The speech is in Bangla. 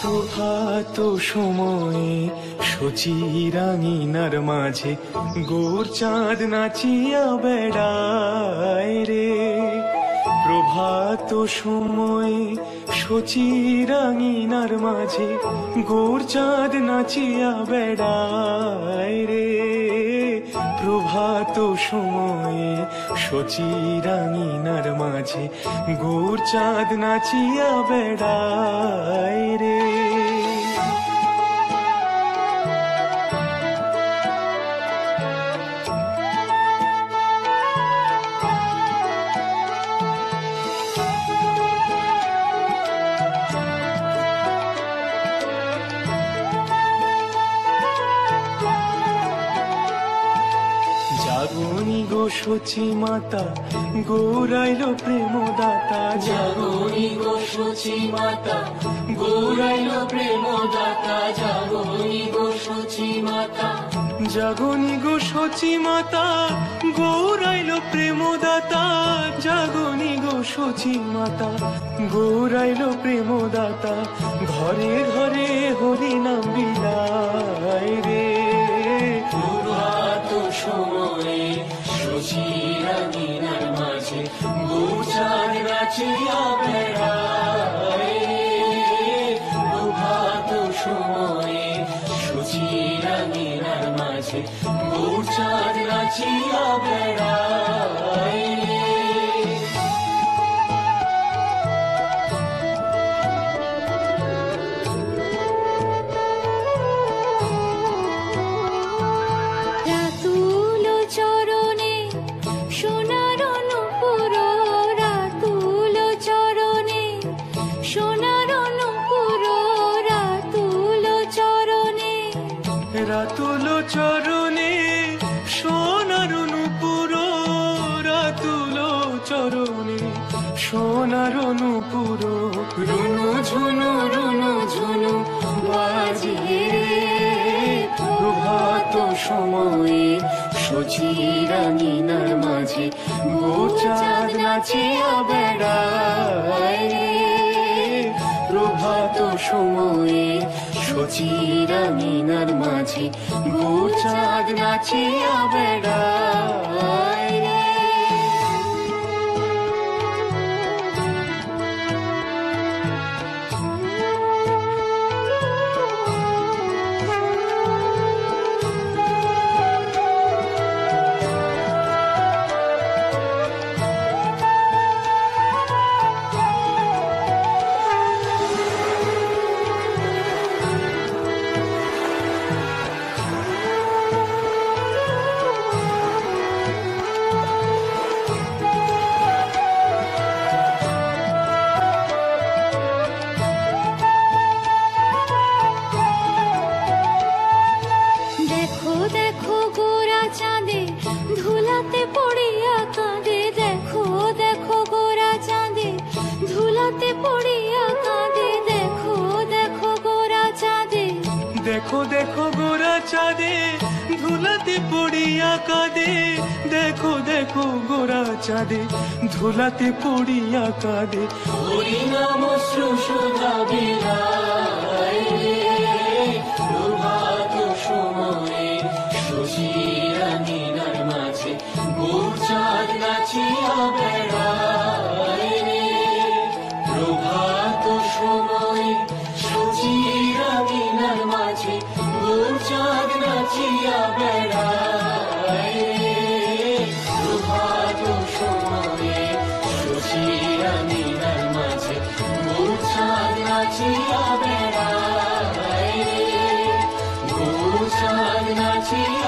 প্রভাত সময়ে সূচি রাঙিনার মাঝে গোর চাঁদ নাচিয়া বেড়ায় রে। প্রভাত সময়ে সূচি রাঙিনার মাঝে গোর চাঁদ নাচিয়া বেড়ায় রে। প্রভাত সময়ে সূচি রাঙিনার মাঝে গোর চাঁদ নাচিয়া বেড়ায় রে। জাগনি গো সচি মাতা গৌরাইল প্রেমদাতা। জাগনি গো সচি মাতা গৌরাইল প্রেমদাতা। জাগনি গো সচি মাতা। জাগনি গো সচি মাতা গৌরাইল প্রেমদাতা। জাগনি গো সচি মাতা গৌরাইল প্রেমদাতা। ঘরে ঘরে হরি নাম বিলায় রে। প্রভাত সময়ে সূচি রাঙিনার মাঝে গোর চাঁদ নাচিয়া বেড়ায়। প্রভাত সময়ে সূচি রাঙিনার মাঝে গোর চাঁদ নাচিয়া বেড়ায়। রাতুল চরণে সোনার নূপুর। রাতুল চরণে সোনার নূপুর। রুনু ঝুনু রুনু ঝুনু বাজে। প্রভাত সময়ে সূচি রাঙিনার মাঝে গোর চাঁদ নাচিয়া বেড়ায়। প্রভাত সময়ে সূচি রাঙিনার মাঝে গোর চাঁদ নাচিয়া বেড়ায়। ধুলাতে পড়িয়া কাঁদে। দেখো দেখো গোরা চাঁদে ধুলাতে পড়িয়া কাঁদে। দেখো দেখো গোরা চাঁদে। দেখো দেখো গোরা চাঁদে ধুলাতে পড়িয়া কাঁদে। দেখো দেখো গোরা চাঁদে ধুলাতে পড়িয়া কাঁদে। হরি নাম সুধা বিলায়। প্রভাত সময়ে সূচি রাঙিনার মাঝে গোর চাঁদ নাচিয়া বেড়ায়। প্রভাত সময়ে সূচি রাঙিনার মাঝে গোর চাঁদ নাচিয়া বেড়ায়। প্রভাত সময়ে সূচি রাঙিনার মাঝে গোর চাঁদ নাচিয়া বেড়ায়। গোর চাঁদ নাচিয়া